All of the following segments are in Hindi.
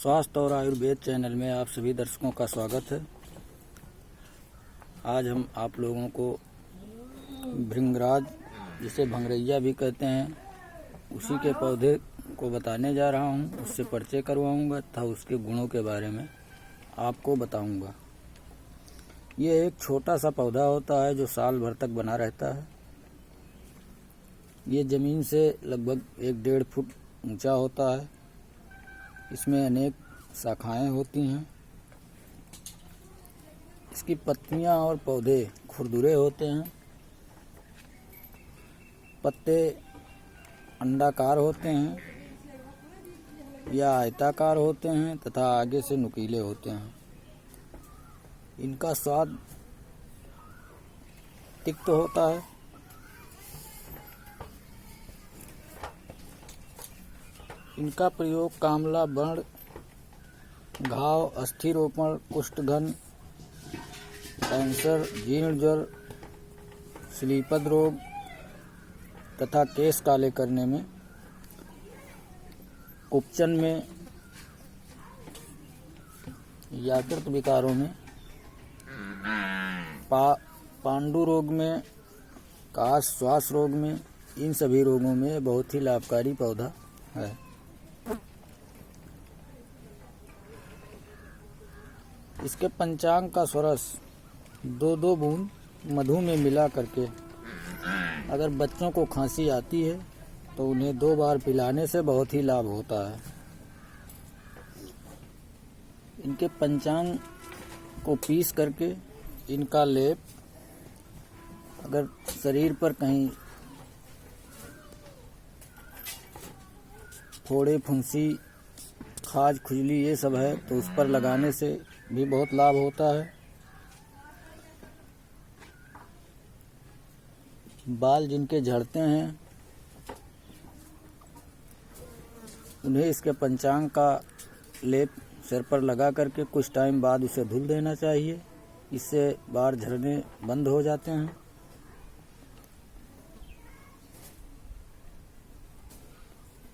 स्वास्थ्य और आयुर्वेद चैनल में आप सभी दर्शकों का स्वागत है। आज हम आप लोगों को भृंगराज, जिसे भंगरैया भी कहते हैं, उसी के पौधे को बताने जा रहा हूं। उससे परिचय करवाऊंगा तथा उसके गुणों के बारे में आपको बताऊंगा। ये एक छोटा सा पौधा होता है जो साल भर तक बना रहता है। ये ज़मीन से लगभग 1-1.5 फुट ऊंचा होता है। इसमें अनेक शाखाएं होती हैं। इसकी पत्तियां और पौधे खुरदुरे होते हैं। पत्ते अंडाकार होते हैं या आयताकार होते हैं तथा आगे से नुकीले होते हैं। इनका स्वाद तिक्त होता है। इनका प्रयोग कामला, व्रण, घाव, अस्थिरोपण, कुष्ठघन, कैंसर, जीर्ण ज्वर, श्लीपद रोग तथा केश काले करने में, कुपचन में, यकृत विकारों में, पांडु रोग में, काश श्वास रोग में, इन सभी रोगों में बहुत ही लाभकारी पौधा है। इसके पंचांग का स्वरस 2-2 बूंद मधु में मिला करके अगर बच्चों को खांसी आती है तो उन्हें 2 बार पिलाने से बहुत ही लाभ होता है। इनके पंचांग को पीस करके इनका लेप अगर शरीर पर कहीं फोड़े, फुंसी, खाज, खुजली ये सब है तो उस पर लगाने से भी बहुत लाभ होता है। बाल जिनके झड़ते हैं उन्हें इसके पंचांग का लेप सिर पर लगा करके कुछ टाइम बाद उसे धुल देना चाहिए। इससे बाल झड़ने बंद हो जाते हैं।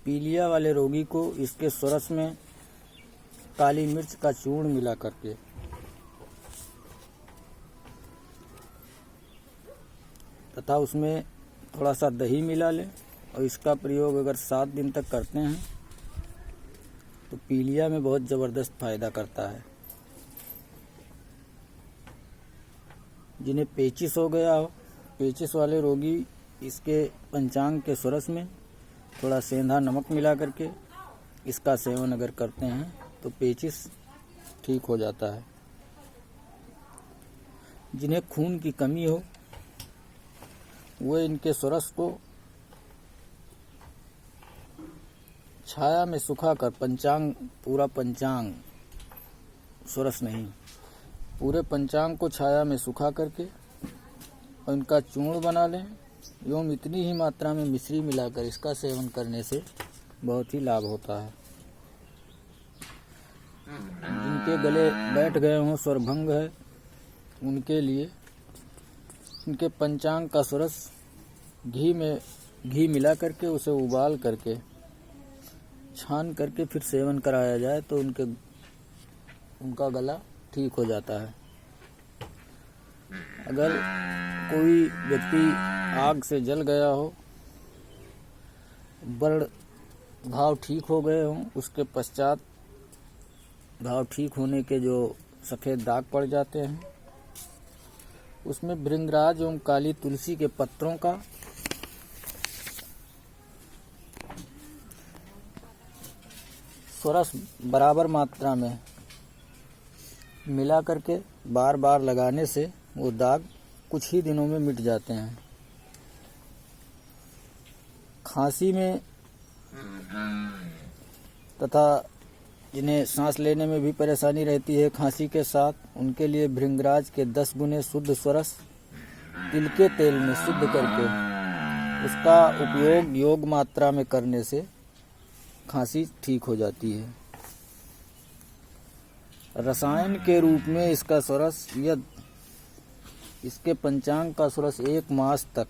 पीलिया वाले रोगी को इसके स्वरस में काली मिर्च का चूर्ण मिला करके तथा उसमें थोड़ा सा दही मिला लें और इसका प्रयोग अगर 7 दिन तक करते हैं तो पीलिया में बहुत ज़बरदस्त फायदा करता है। जिन्हें पेचिस हो गया हो, पेचिस वाले रोगी इसके पंचांग के स्वरस में थोड़ा सेंधा नमक मिला करके इसका सेवन अगर करते हैं तो पेचिस ठीक हो जाता है। जिन्हें खून की कमी हो वो इनके स्वरस को छाया में सुखाकर पंचांग, पूरा पंचांग, स्वरस नहीं, पूरे पंचांग को छाया में सुखा करके और इनका चूर्ण बना लें एवं इतनी ही मात्रा में मिश्री मिलाकर इसका सेवन करने से बहुत ही लाभ होता है। जिनके गले बैठ गए हों, स्वरभंग है, उनके लिए इनके पंचांग का स्वरस घी मिला करके उसे उबाल करके छान करके फिर सेवन कराया जाए तो उनका गला ठीक हो जाता है। अगर कोई व्यक्ति आग से जल गया हो, व्रण घाव ठीक हो गए हों, उसके पश्चात घाव ठीक होने के जो सफ़ेद दाग पड़ जाते हैं, उसमें भृंगराज एवं काली तुलसी के पत्रों का स्वरस बराबर मात्रा में मिला करके बार बार लगाने से वो दाग कुछ ही दिनों में मिट जाते हैं। खांसी में तथा जिन्हें सांस लेने में भी परेशानी रहती है खांसी के साथ, उनके लिए भृंगराज के 10 गुने शुद्ध स्वरस तिल के तेल में शुद्ध करके उसका उपयोग योग मात्रा में करने से खांसी ठीक हो जाती है। रसायन के रूप में इसका स्वरस इसके पंचांग का स्वरस 1 मास तक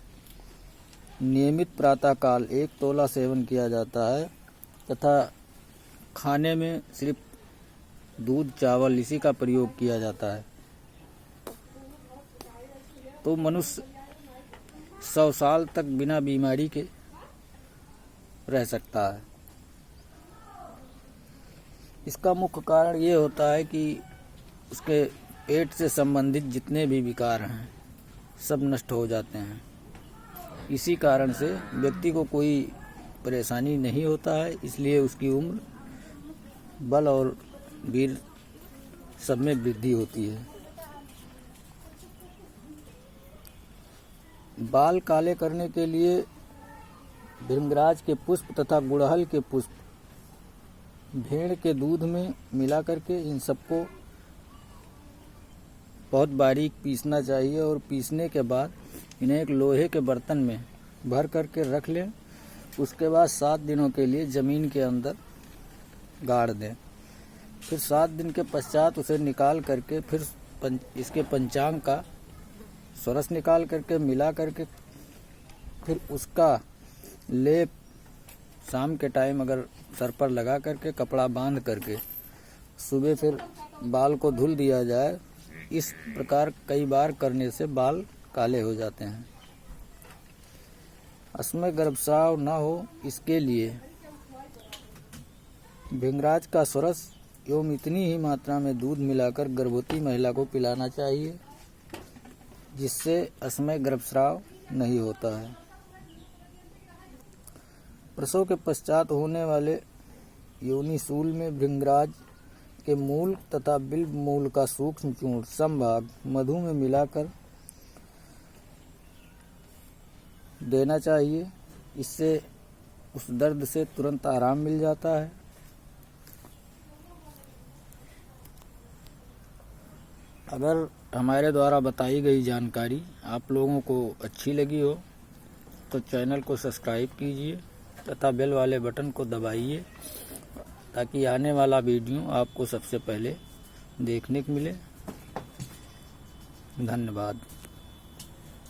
नियमित प्रातःकाल 1 तोला सेवन किया जाता है तथा खाने में सिर्फ दूध, चावल इसी का प्रयोग किया जाता है। तो मनुष्य 100 साल तक बिना बीमारी के रह सकता है। इसका मुख्य कारण ये होता है कि उसके पेट से संबंधित जितने भी विकार हैं सब नष्ट हो जाते हैं। इसी कारण से व्यक्ति को कोई परेशानी नहीं होता है, इसलिए उसकी उम्र, बल और वीर सब में वृद्धि होती है। बाल काले करने के लिए भृंगराज के पुष्प तथा गुड़हल के पुष्प भेड़ के दूध में मिला करके इन सबको बहुत बारीक पीसना चाहिए और पीसने के बाद इन्हें एक लोहे के बर्तन में भर करके रख लें। उसके बाद 7 दिनों के लिए ज़मीन के अंदर गाड़ दें। फिर 7 दिन के पश्चात उसे निकाल करके फिर इसके पंचांग का स्वरस निकाल करके मिला करके फिर उसका लेप शाम के टाइम अगर सर पर लगा करके कपड़ा बांध करके सुबह फिर बाल को धुल दिया जाए। इस प्रकार कई बार करने से बाल काले हो जाते हैं। असमय गर्भस्राव न हो इसके लिए भृंगराज का स्वरस एवं इतनी ही मात्रा में दूध मिलाकर गर्भवती महिला को पिलाना चाहिए, जिससे असमय गर्भस्राव नहीं होता है। प्रसव के पश्चात होने वाले योनिशूल में भृंगराज के मूल तथा बिल्व मूल का सूक्ष्म चूर्ण समभाग मधु में मिलाकर देना चाहिए। इससे उस दर्द से तुरंत आराम मिल जाता है। अगर हमारे द्वारा बताई गई जानकारी आप लोगों को अच्छी लगी हो तो चैनल को सब्सक्राइब कीजिए तथा बेल वाले बटन को दबाइए, ताकि आने वाला वीडियो आपको सबसे पहले देखने को मिले। धन्यवाद।